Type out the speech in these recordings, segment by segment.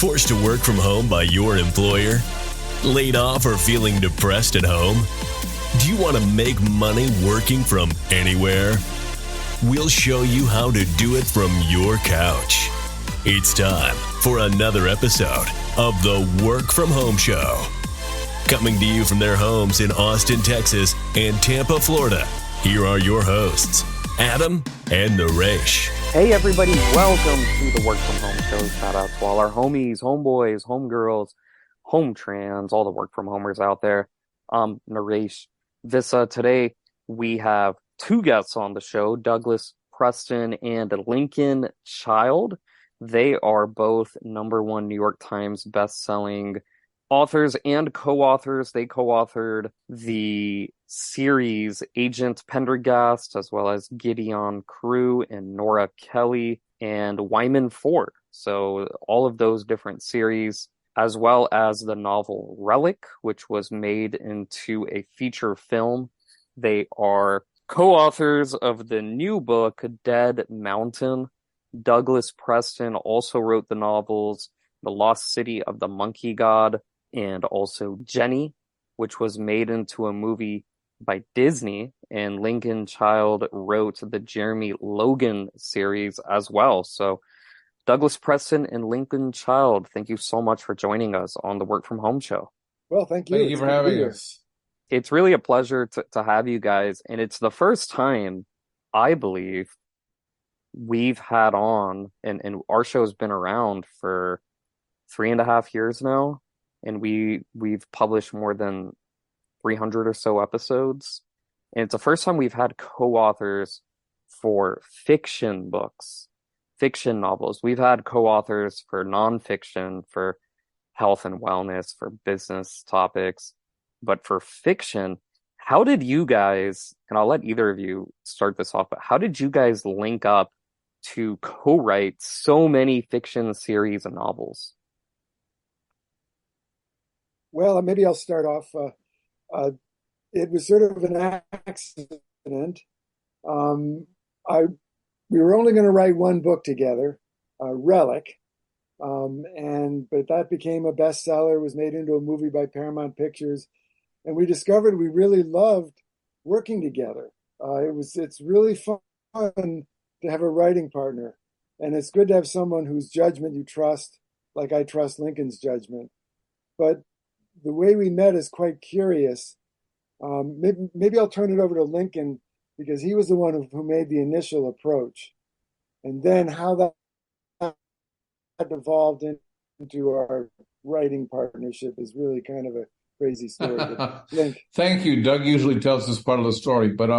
Forced to work from home by your employer? Laid off or feeling depressed at home? Do you want to make money working from anywhere? We'll show you how to do it from your couch. It's time for another episode of the Work From Home Show. Coming to you from their homes in Austin, Texas and Tampa, Florida, here are your hosts, Adam and Naresh. Hey everybody, welcome to the Work From Home Show. Shout out to all our homies, homeboys, homegirls, home trans, all the work from homers out there. Naresh, today we have two guests on the show, Douglas Preston and Lincoln Child. They are both #1 New York Times bestselling authors and co-authors. They co-authored the series Agent Pendergast, as well as Gideon Crew and Nora Kelly and Wyman Ford. So all of those different series, as well as the novel Relic, which was made into a feature film. They are co-authors of the new book, Dead Mountain. Douglas Preston also wrote the novels The Lost City of the Monkey God and also Jennie, which was made into a movie by Disney, and Lincoln Child wrote the Jeremy Logan series as well. So Douglas Preston and Lincoln Child, thank you so much for joining us on the Work From Home Show. Well, thank you. Thank you for having us. It's really a pleasure to have you guys, and it's the first time, I believe, we've had on, and our show's been around for 3.5 years now, and we've published more than 300 or so episodes, and it's the first time we've had co-authors for fiction books, fiction novels. We've had co-authors for nonfiction, for health and wellness, for business topics, but for fiction, how did you guys, and I'll let either of you start this off, but how did you guys link up to co-write so many fiction series and novels? Well, maybe I'll start off. It was sort of an accident. We were only going to write one book together, Relic, but that became a bestseller. It was made into a movie by Paramount Pictures, and we discovered we really loved working together. It's really fun to have a writing partner, and it's good to have someone whose judgment you trust, like I trust Lincoln's judgment. But the way we met is quite curious. Maybe I'll turn it over to Lincoln, because he was the one who made the initial approach, and then how that evolved into our writing partnership is really kind of a crazy story. Link. Thank you. Doug usually tells this part of the story, but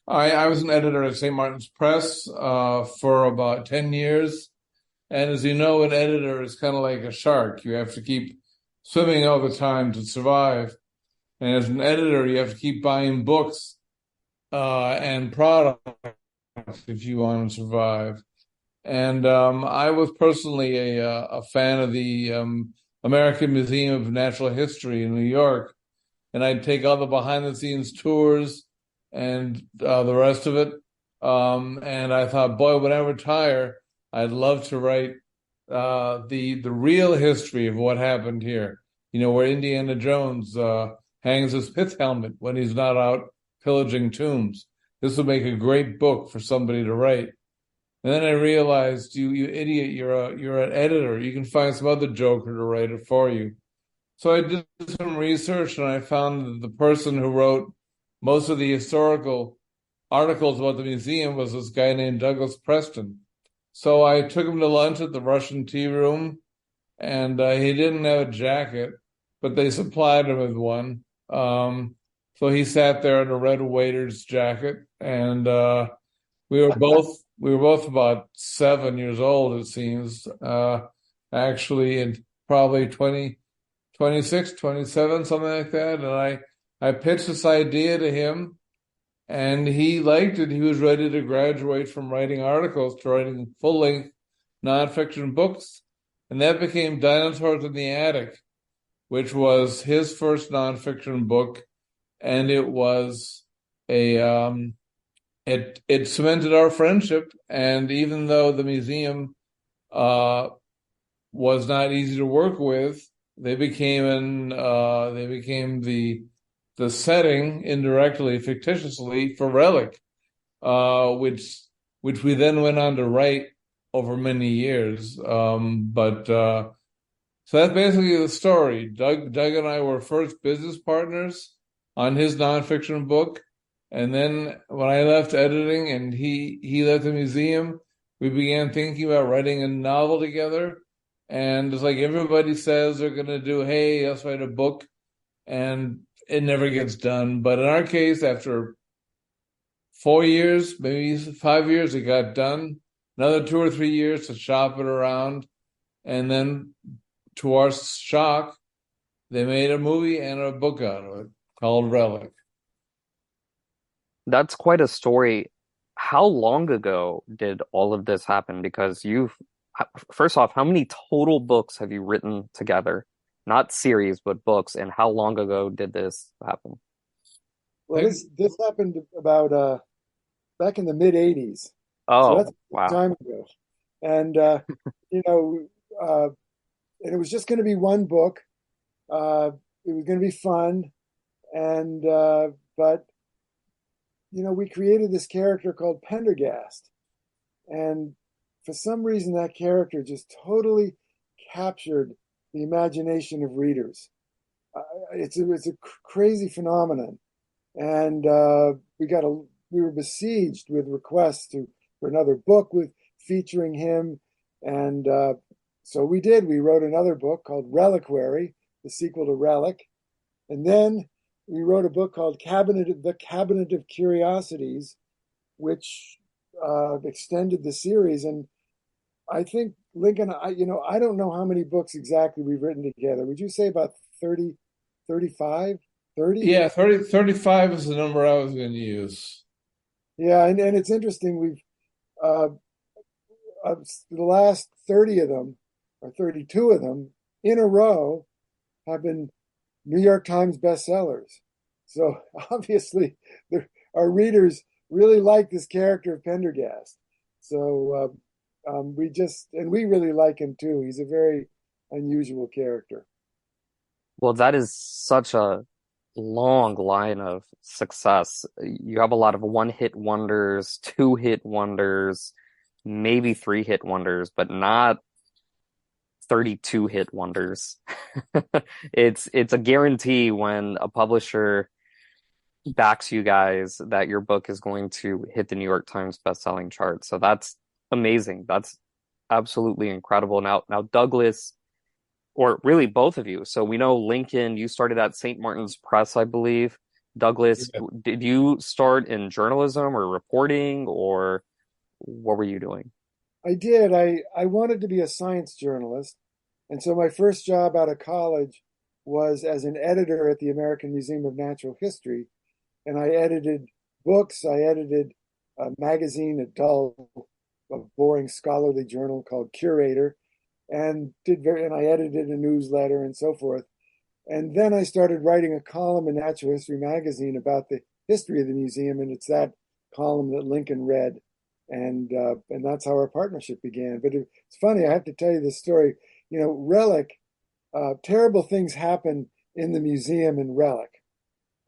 I was an editor at St. Martin's Press for about 10 years, and as you know, an editor is kind of like a shark. You have to keep swimming all the time to survive, and as an editor, you have to keep buying books and products if you want to survive. And I was personally a fan of the American Museum of Natural History in New York, and I'd take all the behind-the-scenes tours and the rest of it. And I thought, boy, when I retire, I'd love to write the real history of what happened here. You know, where Indiana Jones hangs his pith helmet when he's not out pillaging tombs. This would make a great book for somebody to write. And then I realized, you idiot, you're an editor. You can find some other joker to write it for you. So I did some research, and I found that the person who wrote most of the historical articles about the museum was this guy named Douglas Preston. So I took him to lunch at the Russian Tea Room, and he didn't have a jacket, but they supplied him with one. So he sat there in a red waiter's jacket, and we were both about 7 years old, it seems, actually, and probably 26, 27, something like that. And I pitched this idea to him, and he liked it. He was ready to graduate from writing articles to writing full-length nonfiction books. And that became Dinosaurs in the Attic, which was his first nonfiction book. And it was it cemented our friendship. And even though the museum was not easy to work with, they became the setting indirectly, fictitiously for Relic, which we then went on to write over many years. So that's basically the story. Doug and I were first business partners on his nonfiction book. And then when I left editing and he left the museum, we began thinking about writing a novel together. And it's like everybody says they're going to do, hey, let's write a book. And it never gets done. But in our case, after 4 years, maybe 5 years, it got done. Another 2 or 3 years to shop it around. And then, to our shock, they made a movie and a book out of it called Relic. That's quite a story. How long ago did all of this happen? Because first off, how many total books have you written together? Not series, but books. And how long ago did this happen? Well, this happened about back in the mid '80s, so Oh, that's a long wow. time ago. And and it was just going to be one book. It was going to be fun, and but we created this character called Pendergast, and for some reason that character just totally captured the imagination of readers. It's a crazy phenomenon, and we were besieged with requests for another book featuring him, and so we did. We wrote another book called Reliquary, the sequel to Relic, and then we wrote a book called The Cabinet of Curiosities, which extended the series. And I think Lincoln, I don't know how many books exactly we've written together. Would you say about 30, 35, 30? Yeah, 35 is the number I was going to use. Yeah, and it's interesting. We've the last 30 of them, or 32 of them, in a row, have been New York Times bestsellers. So obviously, our readers really like this character of Pendergast. So we really like him too. He's a very unusual character. Well, that is such a long line of success. You have a lot of one-hit wonders, two-hit wonders, maybe three-hit wonders, but not 32 hit wonders. It's a guarantee when a publisher backs you guys that your book is going to hit the New York Times bestselling chart. So that's amazing. That's absolutely incredible. Now Douglas, or really both of you. So we know Lincoln, you started at St. Martin's Press, I believe. Douglas, Yeah. did you start in journalism or reporting, or what were you doing? I did. I wanted to be a science journalist. And so my first job out of college was as an editor at the American Museum of Natural History. And I edited books. I edited a magazine, a boring scholarly journal called Curator, and I edited a newsletter and so forth. And then I started writing a column in Natural History magazine about the history of the museum, and it's that column that Lincoln read, and that's how our partnership began. But it's funny, I have to tell you this story. Relic, terrible things happen in the museum in Relic.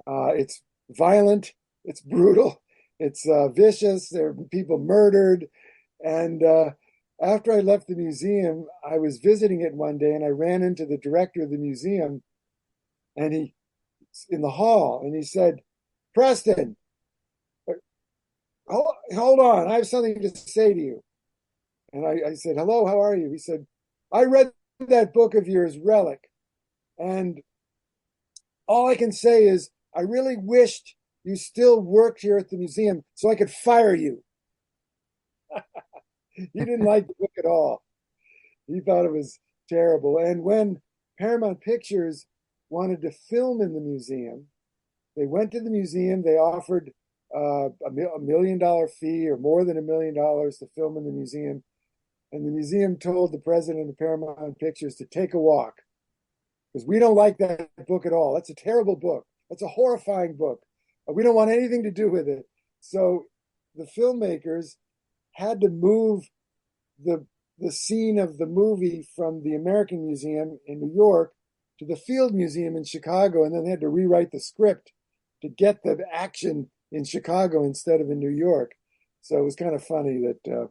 It's violent, it's brutal, it's vicious. There are people murdered, and after I left the museum, I was visiting it one day, and I ran into the director of the museum, and he in the hall, and he said, "Preston, hold on, I have something to say to you." And I said, "Hello, how are you?" He said, "I read that book of yours, Relic, and all I can say is I really wished you still worked here at the museum so I could fire you." He didn't like the book at all. He thought it was terrible. And when Paramount Pictures wanted to film in the museum, they went to the museum. They offered $1 million fee, or more than $1 million, to film in the museum. And the museum told the president of Paramount Pictures to take a walk, because we don't like that book at all. That's a terrible book. That's a horrifying book. We don't want anything to do with it. So the filmmakers had to move the the scene of the movie from the American Museum in New York to the Field Museum in Chicago, and then they had to rewrite the script to get the action in Chicago instead of in New York. So it was kind of funny that the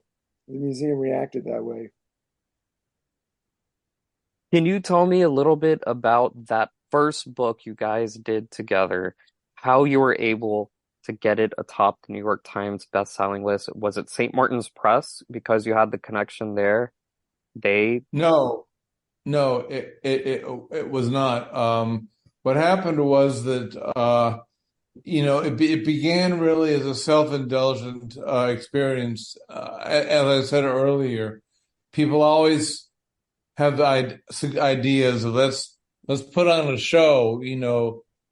museum reacted that way. Can you tell me a little bit about that first book you guys did together? How you were able to get it atop the New York Times best-selling list? Was it St. Martin's Press because you had the connection there? They No, no, it was not. What happened was that it began really as a self-indulgent experience. As I said earlier, people always have the ideas of let's put on a show,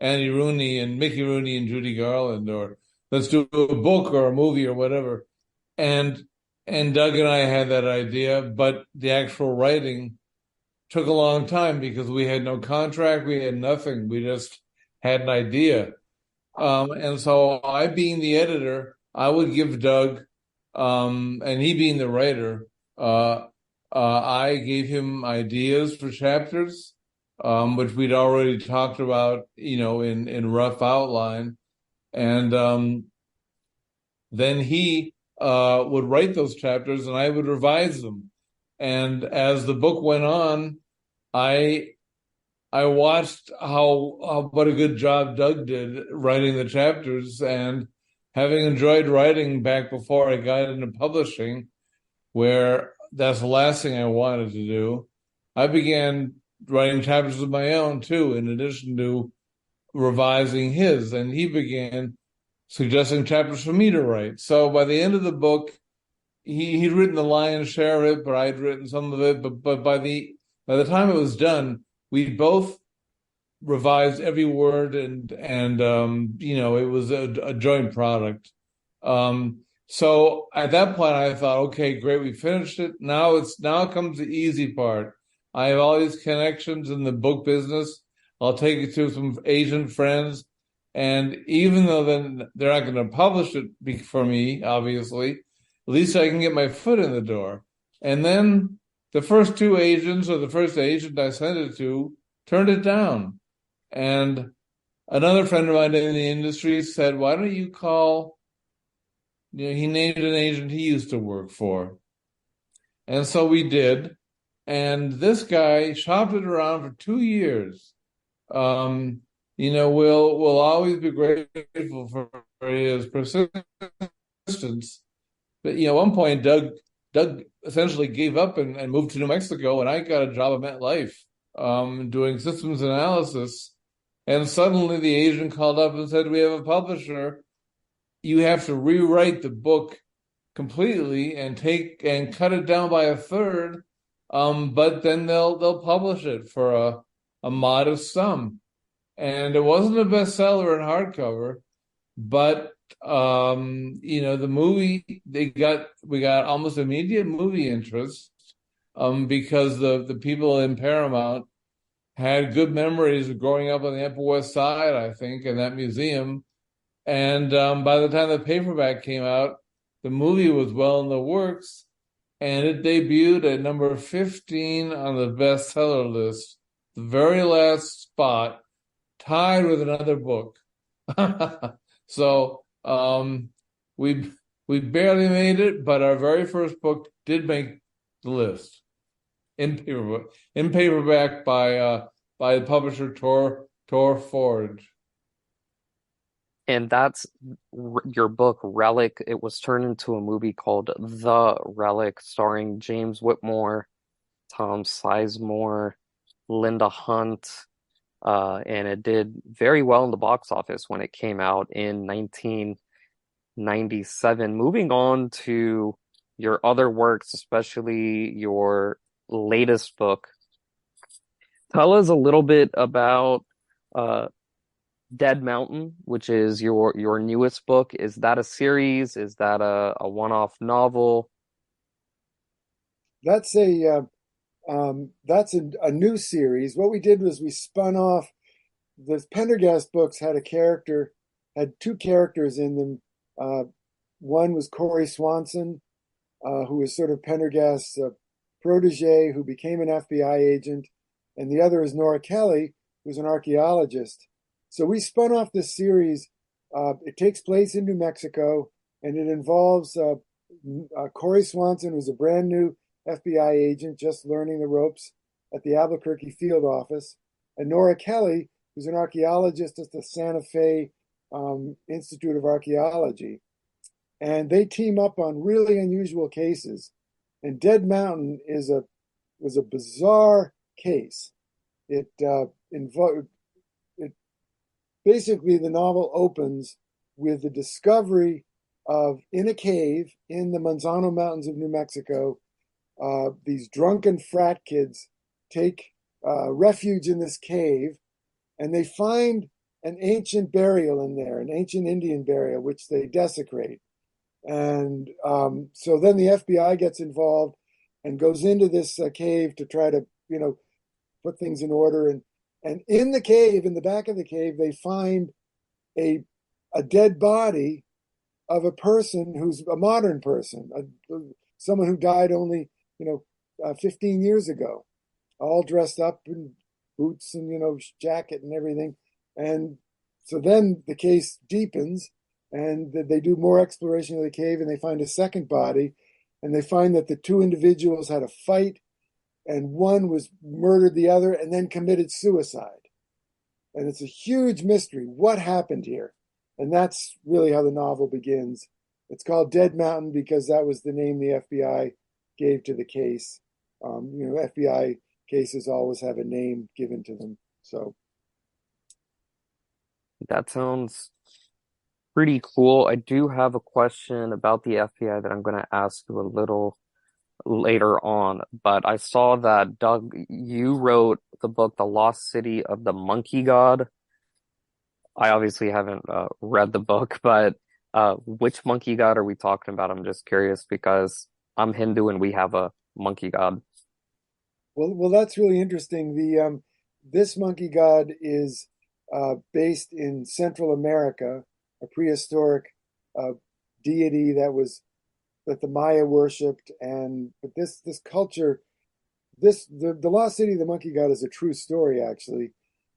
Andy Rooney and Mickey Rooney and Judy Garland, or let's do a book or a movie or whatever. And Doug and I had that idea, but the actual writing took a long time because we had no contract, we had nothing. We just had an idea. And so I, being the editor, I would give Doug, and he being the writer, I gave him ideas for chapters, which we'd already talked about, in rough outline. And then he would write those chapters and I would revise them. And as the book went on, I watched what a good job Doug did writing the chapters, and having enjoyed writing back before I got into publishing, where that's the last thing I wanted to do, I began writing chapters of my own too, in addition to revising his, and he began suggesting chapters for me to write. So by the end of the book, he'd written the lion's share of it, but I'd written some of it. But by the time it was done, we both revised every word, and it was a joint product. So at that point, I thought, okay, great, we finished it. Now comes the easy part. I have all these connections in the book business. I'll take it to some agent friends, and even though then they're not going to publish it for me, obviously, at least I can get my foot in the door. And then the first two agents, or the first agent I sent it to, turned it down. And another friend of mine in the industry said, why don't you call, he named an agent he used to work for. And so we did. And this guy shopped it around for 2 years. We'll always be grateful for his persistence. But, at one point, Doug essentially gave up and moved to New Mexico, and I got a job at MetLife doing systems analysis. And suddenly the agent called up and said, we have a publisher. You have to rewrite the book completely and cut it down by a third, but then they'll publish it for a modest sum. And it wasn't a bestseller in hardcover, but the movie, we got almost immediate movie interest, because the people in Paramount had good memories of growing up on the Upper West Side, I think, in that museum. And by the time the paperback came out, the movie was well in the works, and it debuted at number 15 on the bestseller list, the very last spot, tied with another book. So we barely made it, but our very first book did make the list in paperback by the publisher Tor Forge. And that's your book, Relic. It was turned into a movie called The Relic, starring James Whitmore, Tom Sizemore, Linda Hunt, and it did very well in the box office when it came out in 1997. Moving on to your other works, especially your latest book, tell us a little bit about Dead Mountain, which is your newest book. Is that a series? Is that a one-off novel? That's a new series. What we did was we spun off. The Pendergast books had two characters in them. One was Corey Swanson, who was sort of Pendergast's protege who became an FBI agent, and the other is Nora Kelly, who's an archaeologist. So we spun off this series. It takes place in New Mexico, and it involves Corey Swanson, who's a brand new FBI agent just learning the ropes at the Albuquerque field office, and Nora Kelly, who's an archaeologist at the Santa Fe Institute of Archaeology. And they team up on really unusual cases. And Dead Mountain was a bizarre case. It basically, the novel opens with the discovery of, in a cave in the Manzano Mountains of New Mexico, these drunken frat kids take refuge in this cave, and they find an ancient burial in there, an ancient Indian burial, which they desecrate. And so then the FBI gets involved and goes into this cave to try to, put things in order. And in the cave, in the back of the cave, they find a dead body of a person who's a modern person, someone who died only, 15 years ago, all dressed up in boots and, jacket and everything. And so then the case deepens, and they do more exploration of the cave, and they find a second body, and they find that the two individuals had a fight, and one was murdered the other and then committed suicide. And it's a huge mystery. What happened here? And that's really how the novel begins. It's called Dead Mountain because that was the name the FBI gave to the case. FBI cases always have a name given to them. So That sounds pretty cool. I do have a question about the FBI that I'm going to ask you a little later on, but I saw that, Doug, you wrote the book, The Lost City of the Monkey God. I obviously haven't read the book, but which monkey god are we talking about? I'm just curious because I'm Hindu and we have a monkey god. well, that's really interesting. This monkey god is based in Central America, a prehistoric deity that the Maya worshipped, but this culture, the lost city of the monkey god is a true story actually,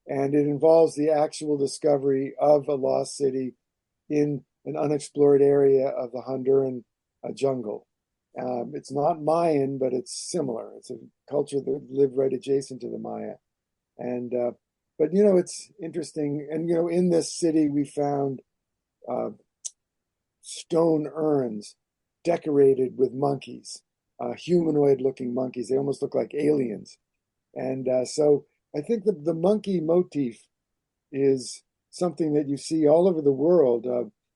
and it involves the actual discovery of a lost city in an unexplored area of the Honduran jungle. It's not Mayan, but it's similar. It's a culture that lived right adjacent to the Maya, and but it's interesting. And in this city we found stone urns decorated with monkeys, humanoid-looking monkeys. They almost look like aliens. And so I think the monkey motif is something that you see all over the world,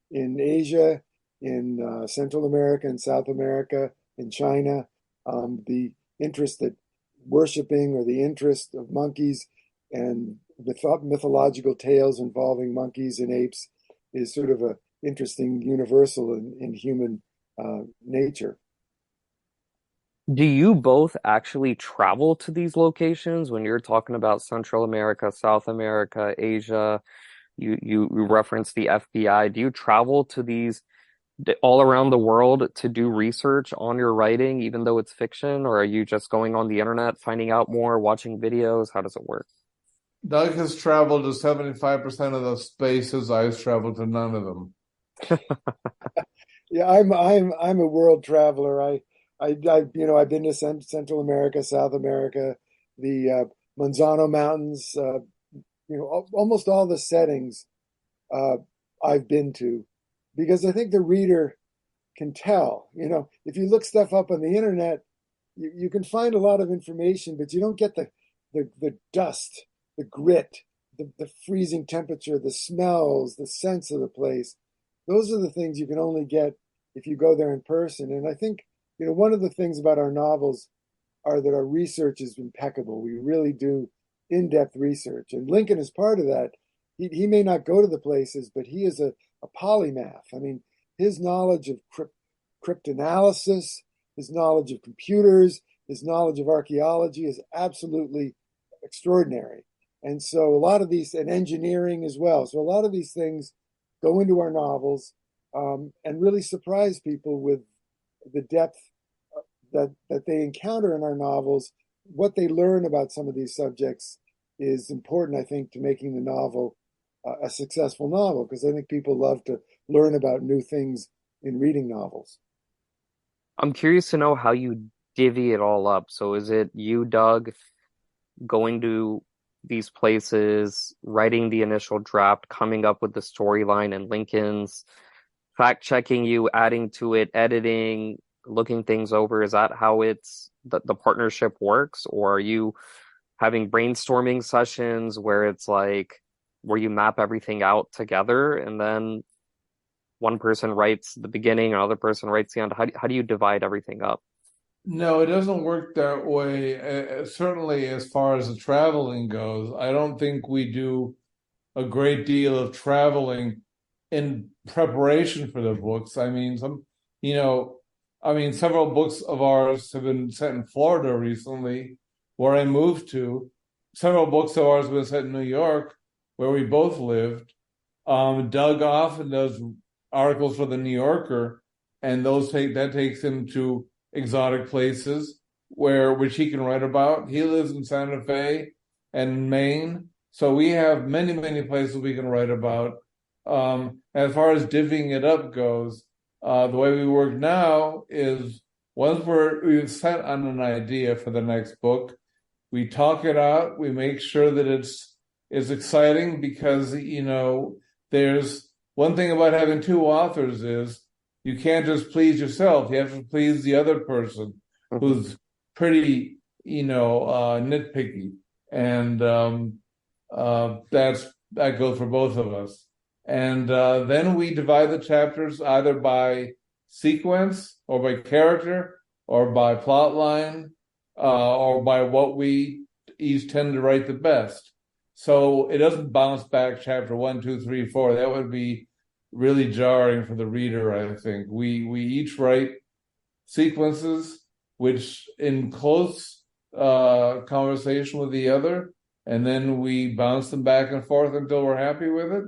in Asia, in Central America and South America, in China. The interest that worshiping or the interest of monkeys and mythological tales involving monkeys and apes is sort of a interesting universal in human nature. Do you both actually travel to these locations when you're talking about Central America, South America, Asia? You reference the FBI. Do you travel to these all around the world to do research on your writing, even though it's fiction, or are you just going on the internet, finding out more, watching videos? How does it work? Doug has traveled to 75% of the spaces. I've traveled to none of them. Yeah, I'm a world traveler. I've been to Central America, South America, the Manzano Mountains, almost all the settings I've been to, because I think the reader can tell. If you look stuff up on the internet, you can find a lot of information, but you don't get the dust, the grit, the freezing temperature, the smells, the sense of the place. Those are the things you can only get if you go there in person. And I think, one of the things about our novels are that our research is impeccable. We really do in-depth research. And Lincoln is part of that. He may not go to the places, but he is a polymath. I mean, his knowledge of cryptanalysis, his knowledge of computers, his knowledge of archaeology is absolutely extraordinary. And so a lot of these, and engineering as well. So a lot of these things go into our novels and really surprise people with the depth that they encounter in our novels, what they learn about some of these subjects is important, I think, to making the novel a successful novel, because I think people love to learn about new things in reading novels. I'm curious to know how you divvy it all up. So is it you, Doug, going to these places, writing the initial draft, coming up with the storyline and Lincoln's, fact checking you, adding to it, editing, looking things over? Is that how the partnership works? Or are you having brainstorming sessions where it's like where you map everything out together and then one person writes the beginning, another person writes the end? How do you divide everything up? No, it doesn't work that way. Certainly, as far as the traveling goes, I don't think we do a great deal of traveling in preparation for the books. I mean, several books of ours have been set in Florida recently, where I moved to. Several books of ours have been set in New York, where we both lived. Doug often does articles for the New Yorker, and that takes him to exotic places which he can write about. He lives in Santa Fe and Maine, so we have many, many places we can write about. As far as divvying it up goes, the way we work now is once we've set on an idea for the next book, we talk it out. We make sure that it's exciting, because there's one thing about having two authors is you can't just please yourself. You have to please the other person who's pretty, nitpicky. And that goes for both of us. And then we divide the chapters either by sequence or by character or by plot line or by what we each tend to write the best. So it doesn't bounce back chapter 1, 2, 3, 4. That would be really jarring for the reader, I think. We each write sequences which in close conversation with the other, and then we bounce them back and forth until we're happy with it.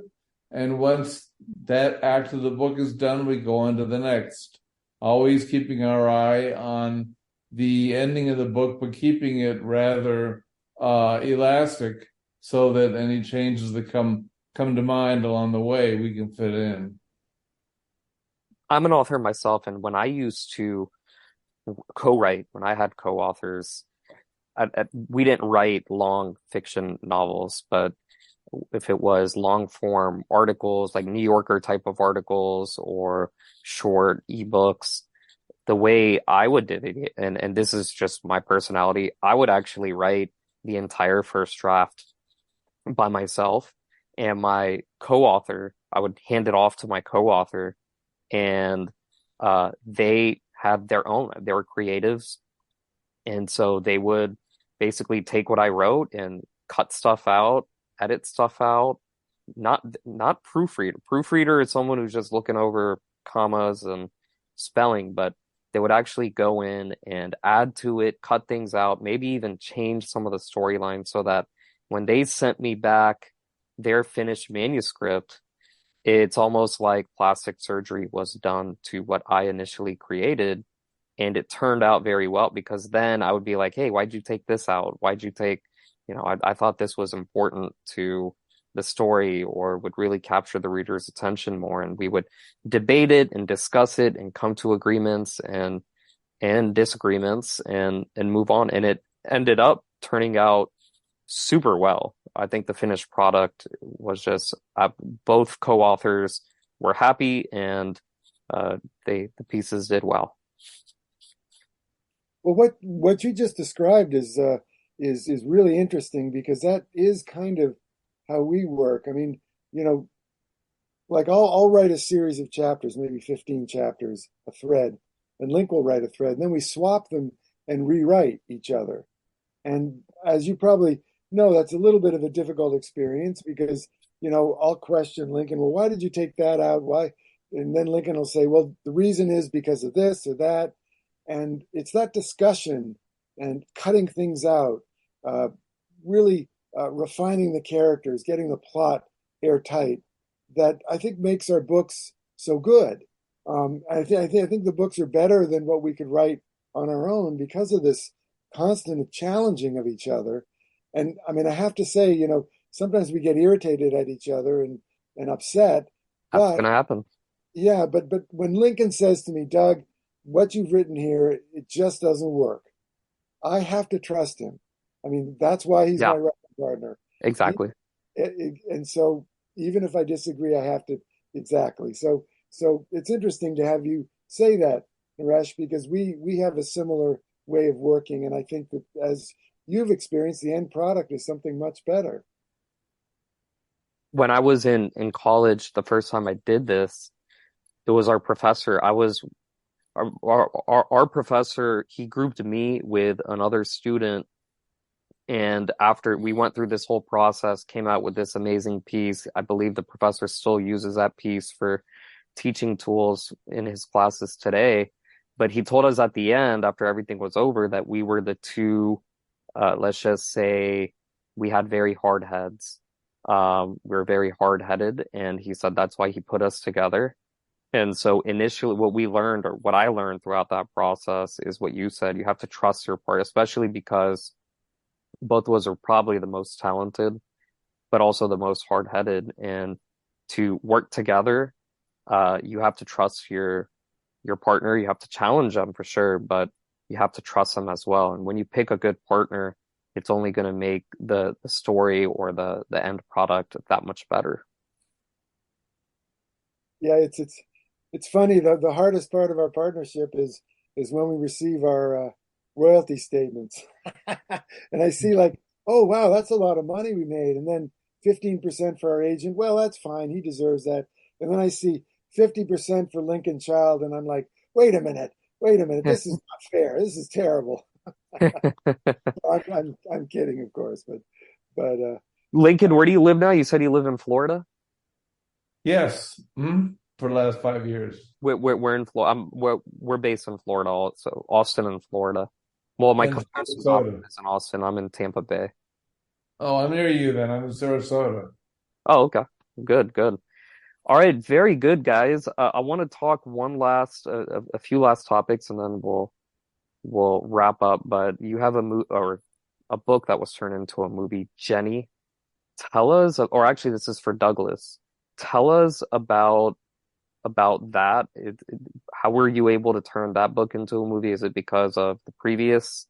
And once that act of the book is done, we go on to the next, always keeping our eye on the ending of the book, but keeping it rather elastic so that any changes that come to mind along the way, we can fit in. I'm an author myself, and when I used to co-write, when I had co-authors, we didn't write long fiction novels, but if it was long form articles, like New Yorker type of articles or short ebooks, the way I would do it, and this is just my personality, I would actually write the entire first draft by myself. And my co-author, I would hand it off to my co-author, and they had their own, they were creatives. And so they would basically take what I wrote and cut stuff out, edit stuff out, not proofreader. Proofreader is someone who's just looking over commas and spelling, but they would actually go in and add to it, cut things out, maybe even change some of the storylines so that when they sent me back their finished manuscript, it's almost like plastic surgery was done to what I initially created. And it turned out very well, because then I would be like, hey, why'd you take this out? Why'd you take, I thought this was important to the story or would really capture the reader's attention more. And we would debate it and discuss it and come to agreements and disagreements and move on. And it ended up turning out super well. I think the finished product was just both co-authors were happy, and the pieces did well. Well, what you just described is really interesting, because that is kind of how we work. I mean, like I'll write a series of chapters, maybe 15 chapters, a thread, and Link will write a thread, and then we swap them and rewrite each other. And as you probably know, that's a little bit of a difficult experience, because I'll question Lincoln, well, why did you take that out? Why? And then Lincoln will say, well, the reason is because of this or that. And it's that discussion and cutting things out, really refining the characters, getting the plot airtight, that I think makes our books so good. I think the books are better than what we could write on our own because of this constant challenging of each other. And I mean, I have to say, sometimes we get irritated at each other and upset, That's but gonna happen. yeah, but when Lincoln says to me, Doug, what you've written here, it just doesn't work. I have to trust him. I mean, that's why he's Yeah, my writing partner. He, exactly. and so even if I disagree, I have to exactly. So it's interesting to have you say that, Naresh, because we have a similar way of working, and I think that as you've experienced, the end product is something much better. When I was in college, the first time I did this, it was our professor. I was our professor, he grouped me with another student, and after we went through this whole process, came out with this amazing piece. I believe the professor still uses that piece for teaching tools in his classes today. But he told us at the end, after everything was over, that we were the two, let's just say we had very hard heads. We were very hard-headed, and he said that's why he put us together. And so initially what we learned, or what I learned throughout that process, is what you said. You have to trust your part, especially because both of us are probably the most talented, but also the most hard-headed. And to work together, you have to trust your partner. You have to challenge them for sure, but you have to trust them as well. And when you pick a good partner, it's only going to make the story or the end product that much better. Yeah, it's funny. The hardest part of our partnership is when we receive our royalty statements, and I see like, oh wow, that's a lot of money we made, and then 15% for our agent. Well, that's fine. He deserves that. And then I see 50% for Lincoln Child, and I'm like, wait a minute. This is not fair. This is terrible. I'm kidding, of course, but Lincoln, where do you live now? You said you live in Florida? Yes, for the last 5 years. We're in Florida. We're based in Florida also, Austin and Florida. Well, my And co-host's office Sarasota. is in Austin. I'm in Tampa Bay. Oh, I'm near you then. I'm in Sarasota. Oh, okay. Good, good. All right, very good, guys. I want to talk a few last topics, and then we'll wrap up. But you have a book that was turned into a movie, Jennie. Tell us, or actually, this is for Douglas. Tell us about that. How were you able to turn that book into a movie? Is it because of the previous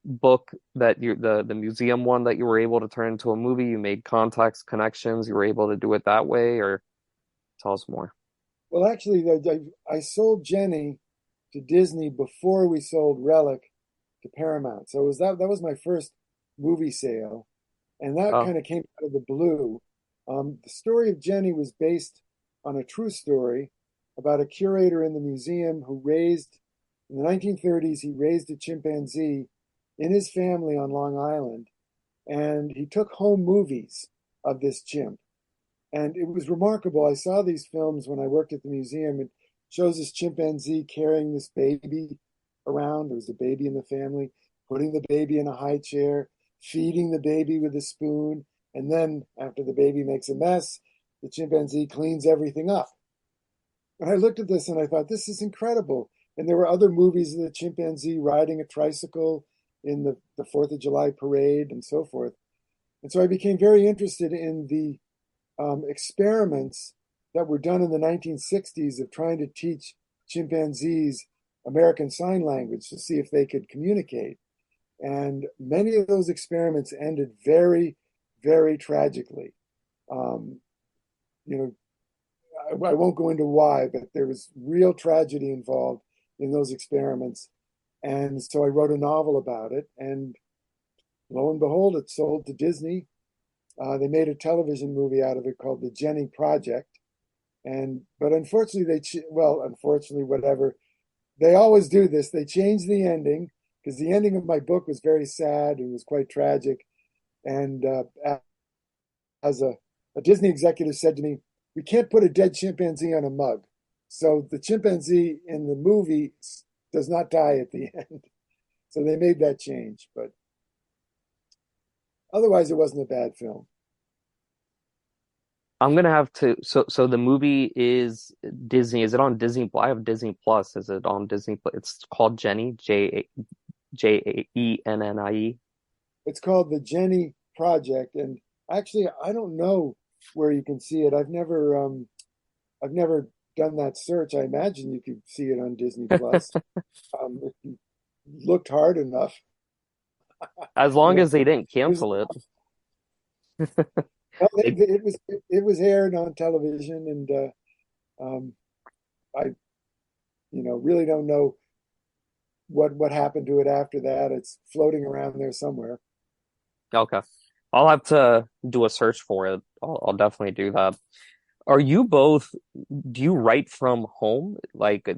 book that the museum one that you were able to turn into a movie? You made contacts, connections, you were able to do it that way, or tell us more. well, actually, I sold Jennie to Disney before we sold Relic to Paramount. So it was that was my first movie sale, and that Oh, kind of came out of the blue. The story of Jennie was based on a true story about a curator in the museum who raised, in the 1930s, he raised a chimpanzee in his family on Long Island, and he took home movies of this chimp. And it was remarkable. I saw these films when I worked at the museum. It shows this chimpanzee carrying this baby around. There was a baby in the family, putting the baby in a high chair, feeding the baby with a spoon. And then, after the baby makes a mess, the chimpanzee cleans everything up. And I looked at this and I thought, this is incredible. And there were other movies of the chimpanzee riding a tricycle in the 4th of July parade and so forth. And so I became very interested in the experiments that were done in the 1960s of trying to teach chimpanzees American Sign Language to see if they could communicate. And many of those experiments ended very, very tragically. Um, you know, I won't go into why, but there was real tragedy involved in those experiments. And so I wrote a novel about it. And lo and behold, it sold to Disney. They made a television movie out of it called The Jennie Project. But unfortunately, unfortunately, whatever, they always do this. They changed the ending because the ending of my book was very sad and was quite tragic. And as a Disney executive said to me, we can't put a dead chimpanzee on a mug. So the chimpanzee in the movie does not die at the end. So they made that change. But otherwise, it wasn't a bad film. I'm gonna have to. So the movie is Disney. Is it on Disney? I have Disney Plus. Is it on Disney Plus? It's called Jennie, Jennie. It's called the Jennie Project, and actually, I don't know where you can see it. I've never done that search. I imagine you could see it on Disney Plus if you looked hard enough. As You long know, as they didn't there's cancel it. well, They, it was aired on television, and um, I really don't know what happened to it after that. It's floating around there somewhere. okay. I'll have to do a search for it. I'll definitely do that. Are you both, do you write from home? Like, I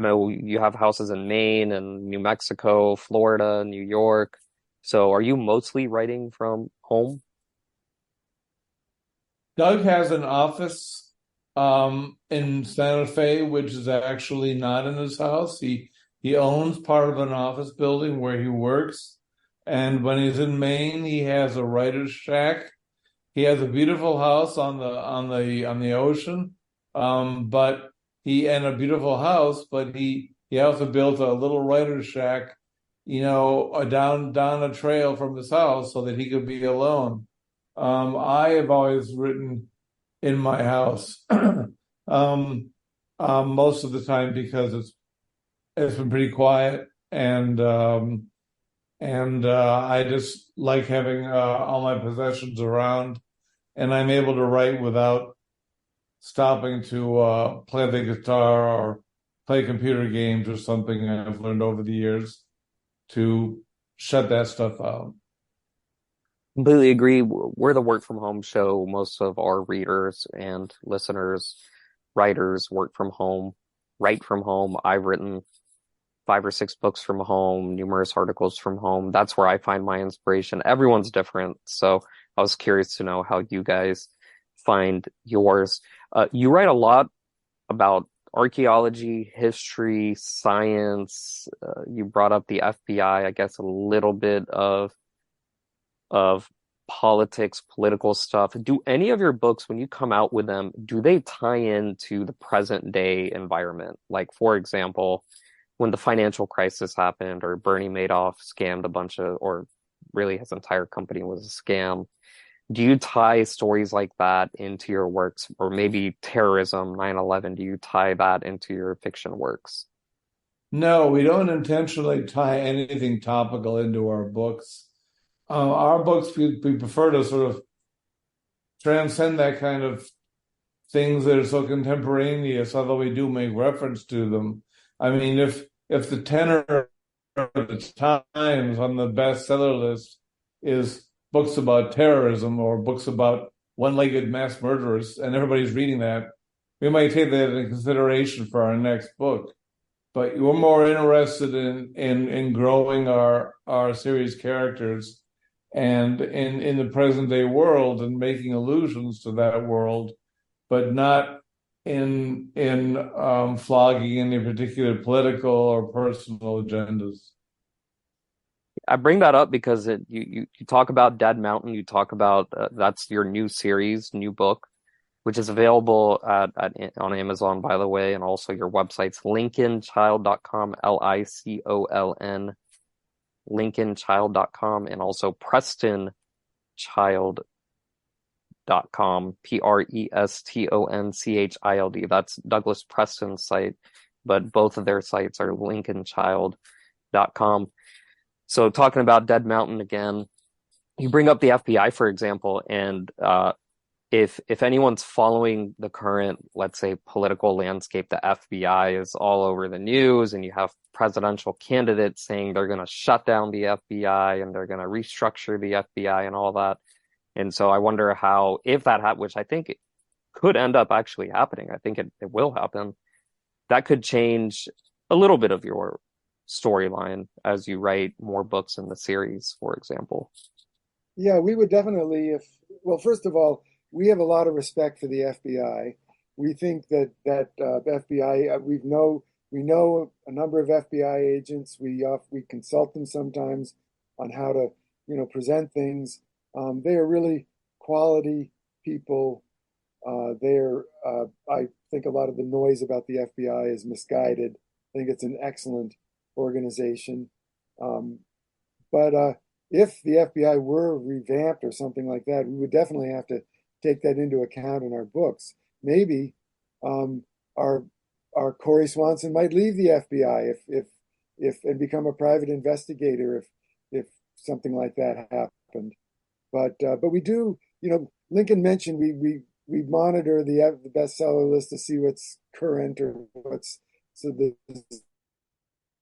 know you have houses in Maine and New Mexico, Florida, New York. So are you mostly writing from home? Doug has an office in Santa Fe, which is actually not in his house. He owns part of an office building where he works. And when he's in Maine, he has a writer's shack. He has a beautiful house on the ocean, but he and a beautiful house. But he also built a little writer's shack, down a trail from his house so that he could be alone. I have always written in my house, most of the time because it's been pretty quiet and I just like having all my possessions around, and I'm able to write without stopping to play the guitar or play computer games or something. I've learned over the years to shut that stuff out. Completely agree. We're the work from home show. Most of our readers and listeners, writers work from home, write from home. I've written 5 or 6 books from home, numerous articles from home. That's where I find my inspiration. Everyone's different. So I was curious to know how you guys find yours. You write a lot about archaeology, history, science. You brought up the FBI, I guess a little bit of politics, political stuff. Do any of your books, when you come out with them, do they tie into the present day environment? Like, for example, when the financial crisis happened, or Bernie Madoff scammed a bunch of, or really his entire company was a scam. Do you tie stories like that into your works, or maybe terrorism, 9/11? Do you tie that into your fiction works? No, we don't intentionally tie anything topical into our books. Our books, we prefer to sort of transcend that kind of things that are so contemporaneous, although we do make reference to them. I mean, if the tenor of the Times on the bestseller list is books about terrorism or books about one-legged mass murderers, and everybody's reading that, we might take that into consideration for our next book. But we're more interested in growing our series characters and in the present day world and making allusions to that world, but not in flogging any particular political or personal agendas. I bring that up because you talk about Dead Mountain, you talk about that's your new series, new book, which is available on Amazon, by the way, and also your website's lincolnchild.com, LICOLN, lincolnchild.com, and also prestonchild.com, PRESTONCHILD. That's Douglas Preston's site, but both of their sites are lincolnchild.com. So talking about Dead Mountain again, you bring up the FBI, for example, and if anyone's following the current, let's say, political landscape, the FBI is all over the news, and you have presidential candidates saying they're going to shut down the FBI and they're going to restructure the FBI and all that. And so I wonder how, if that happens, which I think it could end up actually happening, I think it will happen, that could change a little bit of your storyline as you write more books in the series, for example. Yeah, we would definitely, well, first of all, we have a lot of respect for the FBI. We think that FBI, we know a number of FBI agents. We consult them sometimes on how to, present things. They are really quality people, I think a lot of the noise about the FBI is misguided. I think it's an excellent organization. Um, but if the FBI were revamped or something like that, we would definitely have to take that into account in our books. Maybe um, our Corey Swanson might leave the FBI if and become a private investigator if something like that happened. But we do, Lincoln mentioned we monitor the bestseller list to see what's current or what's so the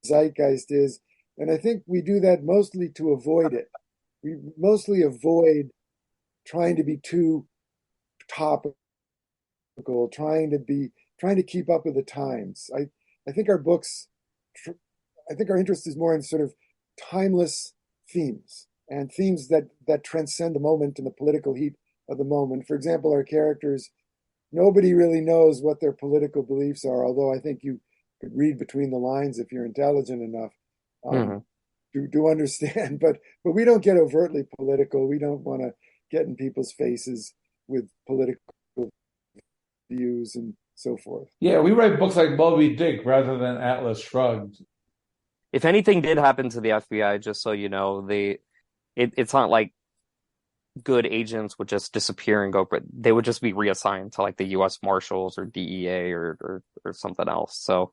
zeitgeist is, and I think we do that mostly to avoid it. We mostly avoid trying to be too topical, trying to keep up with the times. I think our books, I think our interest is more in sort of timeless themes and themes that transcend the moment and the political heat of the moment. For example, our characters, nobody really knows what their political beliefs are, although I think you could read between the lines if you're intelligent enough to understand. But we don't get overtly political. We don't want to get in people's faces with political views and so forth. Yeah, we write books like Moby Dick rather than Atlas Shrugged. If anything did happen to the FBI, just so you know, it's not like good agents would just disappear and go, but they would just be reassigned to like the U.S. Marshals or DEA or something else. So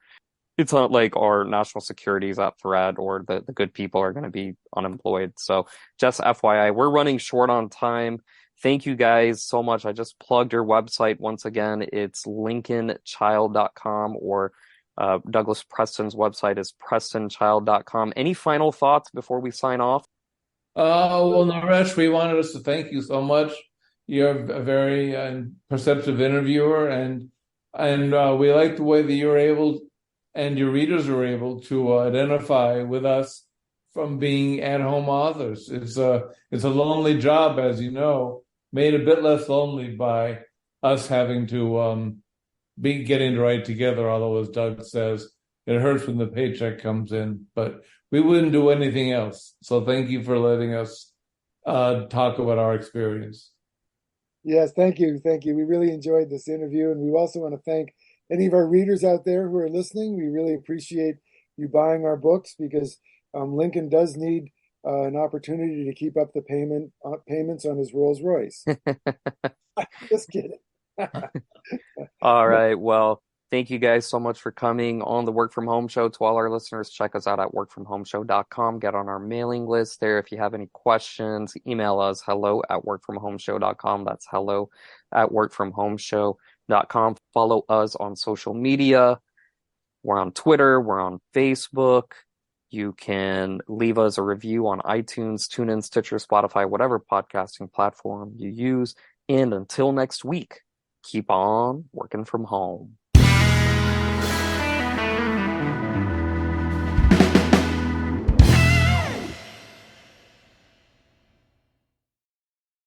it's not like our national security is at threat or the good people are going to be unemployed. So just FYI, we're running short on time. Thank you guys so much. I just plugged your website once again. It's lincolnchild.com, or Douglas Preston's website is prestonchild.com. Any final thoughts before we sign off? Well, Naresh, we wanted us to thank you so much. You're a very perceptive interviewer, and we like the way that you're able, and your readers are able to identify with us from being at-home authors. It's a lonely job, as you know, made a bit less lonely by us having to be getting to write together. Although, as Doug says, it hurts when the paycheck comes in, but we wouldn't do anything else. So thank you for letting us talk about our experience. Yes, thank you. Thank you. We really enjoyed this interview. And we also want to thank any of our readers out there who are listening. We really appreciate you buying our books because Lincoln does need an opportunity to keep up the payments on his Rolls Royce. Just kidding. All right. Well, thank you guys so much for coming on the Work From Home Show. To all our listeners, check us out at workfromhomeshow.com. Get on our mailing list there. If you have any questions, email us hello@workfromhomeshow.com. That's hello@workfromhomeshow.com. Follow us on social media. We're on Twitter. We're on Facebook. You can leave us a review on iTunes, TuneIn, Stitcher, Spotify, whatever podcasting platform you use. And until next week, keep on working from home.